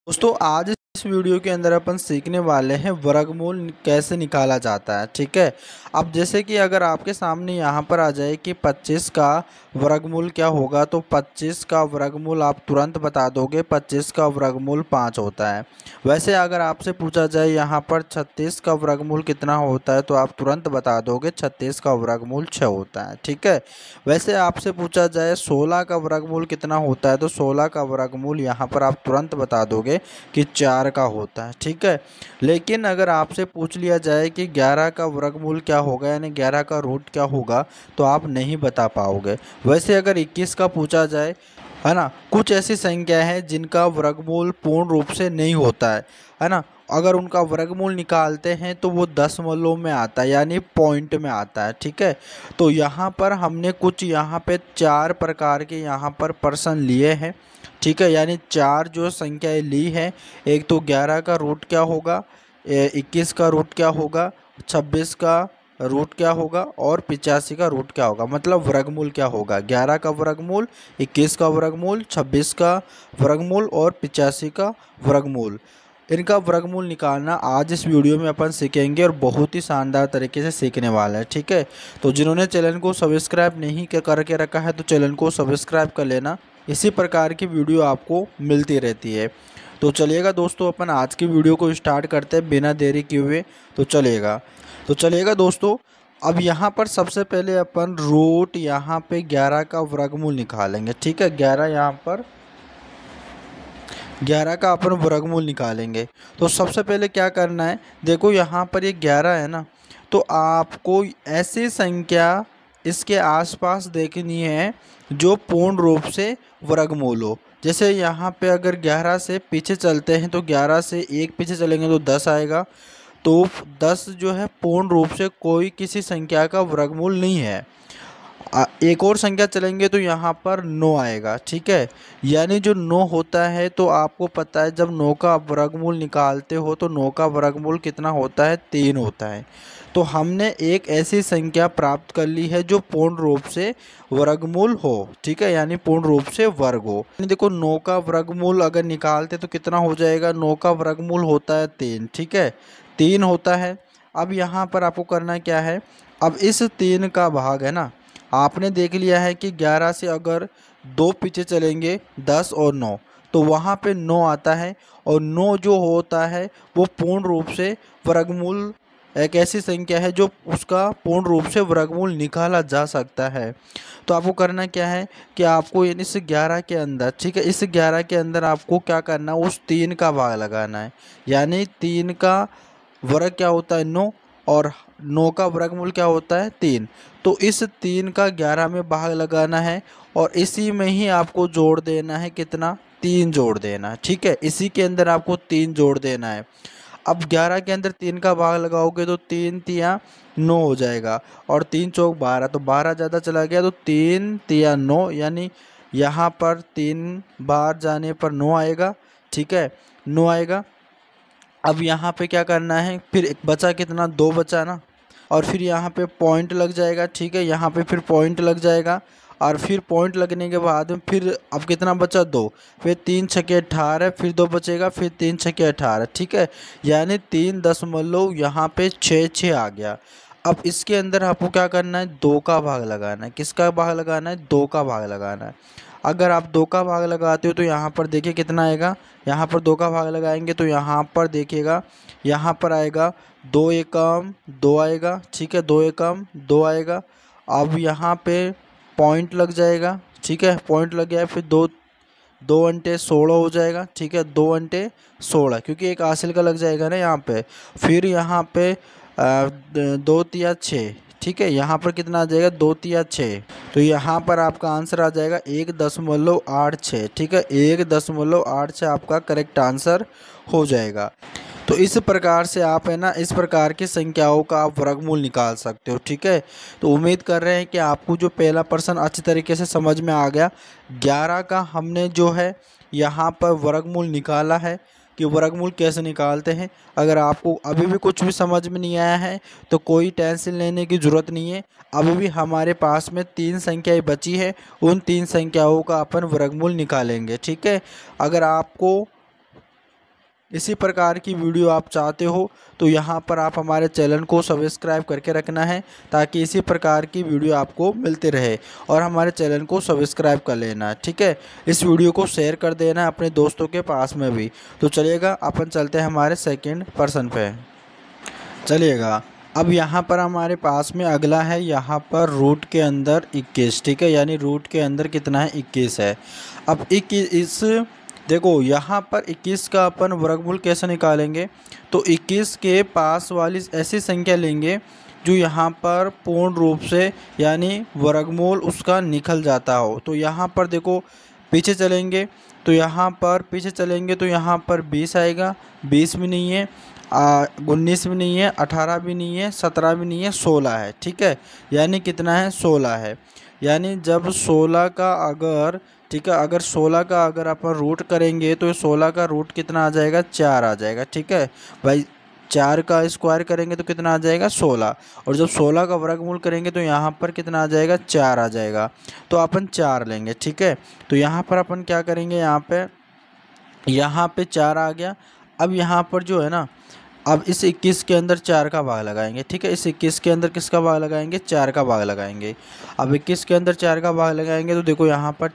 दोस्तों आज इस वीडियो के अंदर अपन सीखने वाले हैं वर्गमूल कैसे निकाला जाता है। ठीक है। अब जैसे कि अगर आपके सामने यहाँ पर आ जाए कि 25 का वर्गमूल क्या होगा, तो 25 का वर्गमूल आप तुरंत बता दोगे। 25 का वर्गमूल 5 होता है। वैसे अगर आपसे पूछा जाए यहाँ पर 36 का वर्गमूल कितना होता है, तो आप तुरंत बता दोगे 36 का वर्गमूल 6 होता है। ठीक है। वैसे आपसे पूछा जाए 16 का वर्गमूल कितना होता है, तो 16 का वर्गमूल यहाँ पर आप तुरंत बता दोगे कि 4 का होता है। ठीक है। लेकिन अगर आपसे पूछ लिया जाए कि 11 का वर्गमूल क्या होगा, यानी 11 का रूट क्या होगा, तो आप नहीं बता पाओगे। वैसे अगर 21 का पूछा जाए, है ना, कुछ ऐसी संख्या है जिनका वर्गमूल पूर्ण रूप से नहीं होता है ना, अगर उनका वर्गमूल निकालते हैं तो वो दशमलव में आता है, यानी पॉइंट में आता है। ठीक है। तो यहाँ पर हमने कुछ यहाँ पे 4 प्रकार के यहाँ पर पर्सन लिए हैं। ठीक है। यानी 4 जो संख्याएं ली हैं, एक तो 11 का रूट क्या होगा, 21 का रूट क्या होगा, 26 का रूट क्या होगा और 85 का रूट क्या होगा, मतलब वर्गमूल क्या होगा। 11 का वर्गमूल, 21 का वर्गमूल, 26 का वर्गमूल और 85 का वर्गमूल। इनका वर्गमूल निकालना आज इस वीडियो में अपन सीखेंगे और बहुत ही शानदार तरीके से सीखने वाले हैं। ठीक है। तो जिन्होंने चैनल को सब्सक्राइब नहीं करके रखा है, तो चैनल को सब्सक्राइब कर लेना। इसी प्रकार की वीडियो आपको मिलती रहती है। तो चलिएगा दोस्तों, अपन आज की वीडियो को स्टार्ट करते हैं बिना देरी किए हुए। तो चलिएगा दोस्तों, अब यहाँ पर सबसे पहले अपन रूट यहाँ पे 11 का वर्गमूल निकालेंगे। ठीक है। 11 का अपन वर्गमूल निकालेंगे। तो सबसे पहले क्या करना है, देखो यहाँ पर ये 11 है ना, तो आपको ऐसी संख्या इसके आसपास देखनी है जो पूर्ण रूप से वर्गमूल हो। जैसे यहाँ पे अगर 11 से पीछे चलते हैं, तो 11 से एक पीछे चलेंगे तो 10 आएगा। तो 10 जो है पूर्ण रूप से कोई किसी संख्या का वर्गमूल नहीं है। एक और संख्या चलेंगे तो यहाँ पर 9 आएगा। ठीक है। यानी जो 9 होता है, तो आपको पता है जब 9 का आप वर्गमूल निकालते हो तो 9 का वर्गमूल कितना होता है, 3 होता है। तो हमने एक ऐसी संख्या प्राप्त कर ली है जो पूर्ण रूप से वर्गमूल हो। ठीक है। यानी पूर्ण रूप से वर्ग हो। देखो 9 का वर्गमूल अगर निकालते तो कितना हो जाएगा, 9 का वर्गमूल होता है 3। ठीक है। 3 होता है। अब यहाँ पर आपको करना क्या है, अब इस 3 का भाग है ना, आपने देख लिया है कि 11 से अगर 2 पीछे चलेंगे, 10 और 9, तो वहाँ पे 9 आता है। और 9 जो होता है वो पूर्ण रूप से वर्गमूल, एक ऐसी संख्या है जो उसका पूर्ण रूप से वर्गमूल निकाला जा सकता है। तो आपको करना क्या है कि आपको इस 11 के अंदर, ठीक है, इस 11 के अंदर आपको क्या करना है, उस 3 का भाग लगाना है। यानी 3 का वर्ग क्या होता है, 9, और 9 का वर्गमूल क्या होता है, 3। तो इस 3 का 11 में भाग लगाना है और इसी में ही आपको जोड़ देना है, कितना, 3 जोड़ देना है। ठीक है। इसी के अंदर आपको 3 जोड़ देना है। अब 11 के अंदर 3 का भाग लगाओगे तो 3 तिया 9 हो जाएगा, और 3 चौक 12, तो 12 ज़्यादा चला गया, तो 3 तिया 9, यानी यहाँ पर 3 बार जाने पर 9 आएगा। ठीक है। 9 आएगा। अब यहाँ पे क्या करना है, फिर एक बचा कितना, 2 बचा ना, और फिर यहाँ पे पॉइंट लग जाएगा। ठीक है। यहाँ पे फिर पॉइंट लग जाएगा, और फिर पॉइंट लगने के बाद में फिर अब कितना बचा, 2, फिर 3 छके 18, फिर 2 बचेगा, फिर 3 छके 18। ठीक है। यानी 3 दशमलव यहाँ पे 6 आ गया। अब इसके अंदर आपको क्या करना है, 2 का भाग लगाना है। किसका भाग लगाना है, 2 का भाग लगाना है। अगर आप 2 का भाग लगाते हो तो यहाँ पर देखिए कितना आएगा, यहाँ पर 2 का भाग लगाएंगे तो यहाँ पर देखिएगा, यहाँ पर आएगा 2 एकम 2 आएगा। ठीक है। 2 एकम 2 आएगा। अब यहाँ पे पॉइंट लग जाएगा। ठीक है। पॉइंट लग गया है, फिर 2 2 अंटे 16 हो जाएगा। ठीक है। 2 अंटे 16, क्योंकि एक हासिल का लग जाएगा ना यहाँ पे। फिर यहाँ पे 2 तिया 6। ठीक है। यहाँ पर कितना आ जाएगा, 2 तिया 6, तो यहाँ पर आपका आंसर आ जाएगा 1.86। ठीक है। 1.86 आपका करेक्ट आंसर हो जाएगा। तो इस प्रकार से आप, है ना, इस प्रकार की संख्याओं का आप वर्गमूल निकाल सकते हो। ठीक है। तो उम्मीद कर रहे हैं कि आपको जो पहला प्रश्न अच्छी तरीके से समझ में आ गया। 11 का हमने जो है यहाँ पर वर्गमूल निकाला है कि वर्गमूल कैसे निकालते हैं। अगर आपको अभी भी कुछ भी समझ में नहीं आया है तो कोई टेंशन लेने की ज़रूरत नहीं है। अभी भी हमारे पास में 3 संख्याएं बची है, उन 3 संख्याओं का अपन वर्गमूल निकालेंगे। ठीक है। अगर आपको इसी प्रकार की वीडियो आप चाहते हो तो यहाँ पर आप हमारे चैनल को सब्सक्राइब करके रखना है, ताकि इसी प्रकार की वीडियो आपको मिलते रहे, और हमारे चैनल को सब्सक्राइब कर लेना है, ठीक है। इस वीडियो को शेयर कर देना है अपने दोस्तों के पास में भी। तो चलिएगा अपन चलते हैं हमारे सेकंड पर्सन पे। चलिएगा अब यहाँ पर हमारे पास में अगला है, यहाँ पर रूट के अंदर 21, ठीक है, यानी रूट के अंदर कितना है 21 है। अब 21 देखो यहाँ पर 21 का अपन वर्गमूल कैसे निकालेंगे, तो 21 के पास वाली ऐसी संख्या लेंगे जो यहाँ पर पूर्ण रूप से यानी वर्गमूल उसका निकल जाता हो। तो यहाँ पर देखो पीछे चलेंगे तो यहाँ पर पीछे चलेंगे तो यहाँ पर 20 आएगा, 20 भी नहीं है, 19 भी नहीं है, 18 भी नहीं है, 17 भी नहीं है, 16 है, ठीक है, यानी कितना है 16 है। यानी जब 16 का अगर, ठीक है, अगर 16 का अगर अपन रूट करेंगे तो 16 का रूट कितना आ जाएगा 4 आ जाएगा, ठीक है भाई। 4 का स्क्वायर करेंगे तो कितना आ जाएगा 16, और जब 16 का वर्गमूल करेंगे तो यहाँ पर कितना आ जाएगा 4 आ जाएगा। तो अपन 4 लेंगे, ठीक है। तो यहाँ पर अपन क्या करेंगे, यहाँ पे 4 आ गया। अब यहाँ पर जो है ना, अब इस 21 के अंदर 4 का भाग लगाएंगे, ठीक है। इस 21 के अंदर किसका भाग लगाएंगे, 4 का भाग लगाएंगे। अब 21 के अंदर 4 का भाग लगाएंगे तो देखो यहाँ पर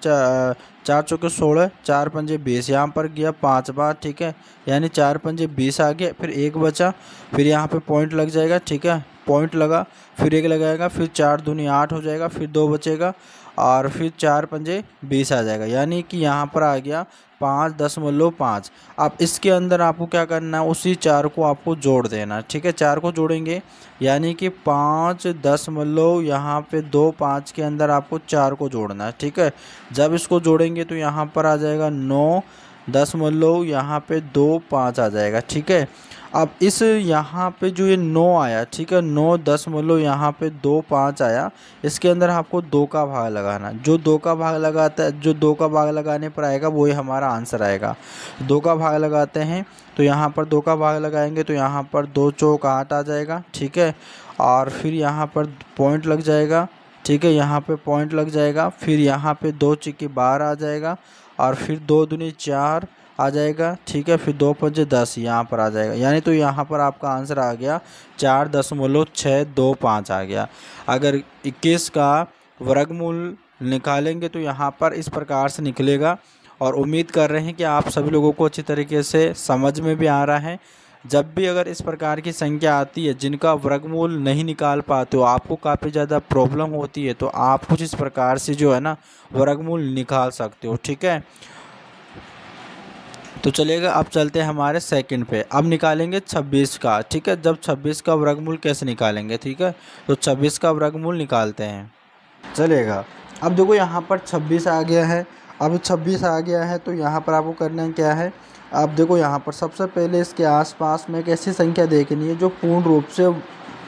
4 चौके 16, 4 पंजे 20, यहाँ पर गया 5 बार, ठीक है, यानी 4 पंजे 20 आ गया। फिर 1 बचा, फिर यहाँ पे पॉइंट लग जाएगा, ठीक है, पॉइंट लगा, फिर 1 लगाएगा, फिर 4 दूनी 8 हो जाएगा, फिर 2 बचेगा, और फिर 4 पंजे 20 आ जाएगा, यानी कि यहाँ पर आ गया 5.5। अब इसके अंदर आपको क्या करना है, उसी 4 को आपको जोड़ देना, ठीक है। 4 को जोड़ेंगे यानी कि 5 यहाँ पे 2 5 के अंदर आपको 4 को जोड़ना है, ठीक है। जब इसको जोड़ेंगे तो यहाँ पर आ जाएगा 9 यहाँ पे 2 5 आ जाएगा, ठीक है। अब इस यहाँ पे जो ये 9 आया, ठीक है, 9 यहाँ पे 2 5 आया, इसके अंदर आपको 2 का भाग लगाना। जो 2 का भाग लगाता है, जो 2 का भाग लगाने पर आएगा वही हमारा आंसर आएगा। 2 का भाग लगाते हैं तो यहाँ पर 2 का भाग लगाएंगे तो यहाँ पर 2 चौक 8 आ जाएगा, ठीक है, और फिर यहाँ पर पॉइंट लग जाएगा, ठीक है, यहाँ पे पॉइंट लग जाएगा, फिर यहाँ पे 2 चौके 12 आ जाएगा, और फिर 2 दूनी 4 आ जाएगा, ठीक है, फिर 2 पंजे 10 यहाँ पर आ जाएगा, यानी तो यहाँ पर आपका आंसर आ गया 4.625 आ गया। अगर 21 का वर्गमूल निकालेंगे तो यहाँ पर इस प्रकार से निकलेगा, और उम्मीद कर रहे हैं कि आप सभी लोगों को अच्छी तरीके से समझ में भी आ रहा है। जब भी अगर इस प्रकार की संख्या आती है जिनका वर्गमूल नहीं निकाल पाते हो, आपको काफ़ी ज़्यादा प्रॉब्लम होती है, तो आप कुछ इस प्रकार से जो है ना वर्गमूल निकाल सकते हो, ठीक है। तो चलिएगा अब चलते हैं हमारे सेकंड पे। अब निकालेंगे 26 का, ठीक है। जब 26 का वर्गमूल कैसे निकालेंगे, ठीक है, तो 26 का वर्गमूल निकालते हैं। चलिएगा अब देखो यहाँ पर 26 आ गया है। अब 26 आ गया है तो यहाँ पर आपको करना क्या है, अब देखो यहाँ पर सबसे पहले इसके आसपास में एक ऐसी संख्या देखनी है जो पूर्ण रूप से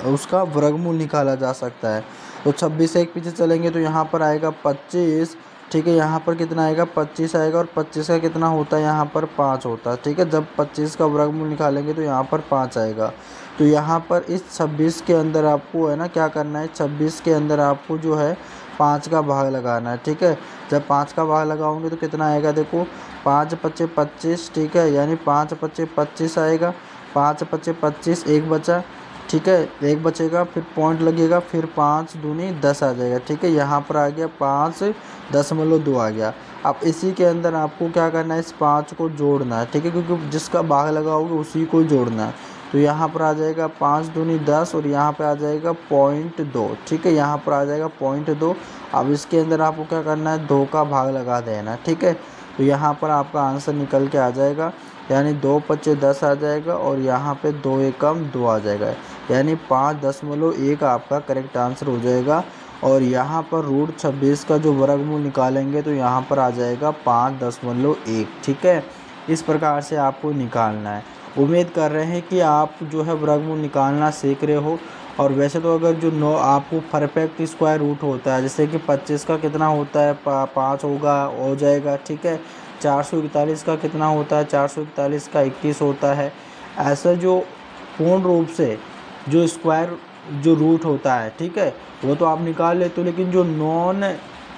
उसका वर्गमूल निकाला जा सकता है। तो 26 से एक पीछे चलेंगे तो यहाँ पर आएगा 25, ठीक है, यहाँ पर कितना आएगा 25 आएगा, और 25 का कितना होता है यहाँ पर 5 होता है, ठीक है। जब 25 का वर्गमूल निकालेंगे तो यहाँ पर 5 आएगा। तो यहाँ पर इस 26 के अंदर आपको है ना क्या करना है, 26 के अंदर आपको जो है 5 का भाग लगाना है, ठीक है। जब 5 का भाग लगाओगे तो कितना आएगा, देखो 5 पच्चे 25, ठीक है, यानी 5 पच्चे 25 आएगा, 5 पच्चे 25, 1 बचा, ठीक है, 1 बचेगा, फिर पॉइंट लगेगा, फिर 5 दूनी 10 आ जाएगा, ठीक है। यहाँ पर आ गया 5.2 आ गया। अब इसी के अंदर आपको क्या करना है, इस 5 को जोड़ना है, ठीक है, क्योंकि जिसका भाग लगाओगे उसी को जोड़ना है। तो यहाँ पर आ जाएगा 5 दूनी 10, और यहाँ पे आ जाएगा 0.2, ठीक है, यहाँ पर आ जाएगा 0.2। अब इसके अंदर आपको क्या करना है, 2 का भाग लगा देना, ठीक है। तो यहाँ पर आपका आंसर निकल के आ जाएगा, यानी 2 पच्चे 10 आ जाएगा, और यहाँ पे 2 एकम 2 आ जाएगा, यानी 5.1 आपका करेक्ट आंसर हो जाएगा। और यहाँ पर रूट 26 का जो वर्गमूल निकालेंगे तो यहाँ पर आ जाएगा 5.1, ठीक है। इस प्रकार से आपको निकालना है। उम्मीद कर रहे हैं कि आप जो है वर्गमूल निकालना सीख रहे हो। और वैसे तो अगर जो 9 आपको परफेक्ट स्क्वायर रूट होता है, जैसे कि 25 का कितना होता है 5 होगा, हो जाएगा, ठीक है। 441 का कितना होता है, 441 का 21 होता है। ऐसा जो पूर्ण रूप से जो स्क्वायर जो रूट होता है, ठीक है, वो तो आप निकाल लेते हो, लेकिन जो नॉन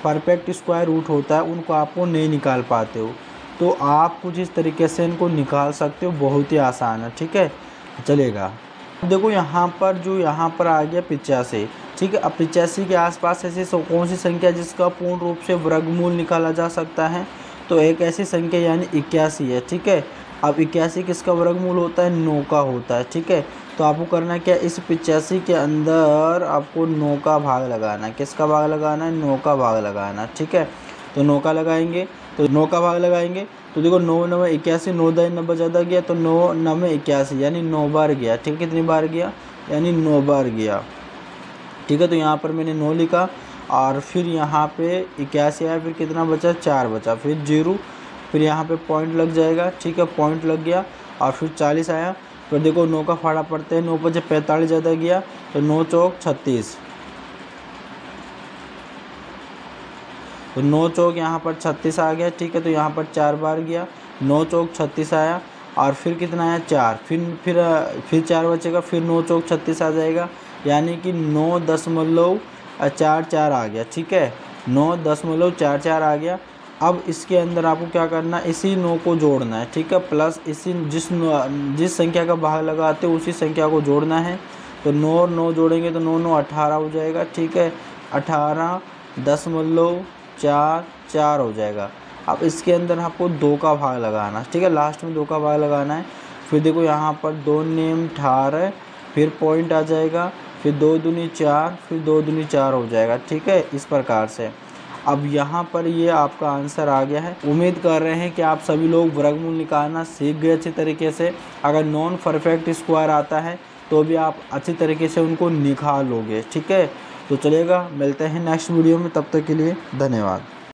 परफेक्ट स्क्वायर रूट होता है उनको आपको नहीं निकाल पाते हो। तो आप कुछ इस तरीके से इनको निकाल सकते हो, बहुत ही आसान है। ठीक है, चलेगा। देखो यहाँ पर जो यहाँ पर आ गया 85। ठीक है, अब 85 के आसपास ऐसी कौन सी संख्या जिसका पूर्ण रूप से वर्गमूल निकाला जा सकता है? तो एक ऐसी संख्या यानी 81 है। ठीक है, अब 81 किसका वर्गमूल होता है? 9 का होता है। ठीक है, तो आपको करना क्या, इस 85 के अंदर आपको 9 का भाग लगाना है। किसका भाग लगाना है? 9 का भाग लगाना है। ठीक है, तो 9 का लगाएंगे, तो 9 का भाग लगाएंगे तो देखो 9 9 81, 9 10 90 ज़्यादा गया, तो 9 9 81 यानी 9 बार गया। ठीक है, कितनी बार गया? यानी 9 बार गया। ठीक है, तो यहाँ पर मैंने 9 लिखा और फिर यहाँ पे 81 आया, फिर कितना बचा? 4 बचा, फिर 0, फिर यहाँ पे पॉइंट लग जाएगा। ठीक है, पॉइंट लग गया और फिर 40 आया। फिर देखो 9 का फाड़ा पड़ते हैं, 9 बचे 45 ज़्यादा गया, तो 9 चौक 36, तो 9 चौक यहाँ पर 36 आ गया। ठीक है, तो यहाँ पर 4 बार गया, 9 चौक 36 आया और फिर कितना आया? 4, फिर 4 बचेगा, फिर 9 चौक 36 आ जाएगा, यानी कि 9.44 आ गया। ठीक है, 9.44 आ गया। अब इसके अंदर आपको क्या करना है? इसी 9 को जोड़ना है। ठीक है, प्लस इसी जिस संख्या का भाग लगाते हो उसी संख्या को जोड़ना है। तो 9 और 9 जोड़ेंगे तो 9 9 18 हो जाएगा। ठीक है, 18.44 हो जाएगा। अब इसके अंदर आपको 2 का भाग लगाना है। ठीक है, लास्ट में 2 का भाग लगाना है। फिर देखो यहाँ पर 2 नेम 18, फिर पॉइंट आ जाएगा, फिर 2 दूनी 4, फिर 2 दूनी 4 हो जाएगा। ठीक है, इस प्रकार से अब यहाँ पर ये आपका आंसर आ गया है। उम्मीद कर रहे हैं कि आप सभी लोग वर्गमूल निकालना सीख गए अच्छी तरीके से। अगर नॉन परफेक्ट स्क्वायर आता है तो भी आप अच्छी तरीके से उनको निकाल लोगे। ठीक है, तो चलेगा, मिलते हैं नेक्स्ट वीडियो में, तब तक के लिए धन्यवाद।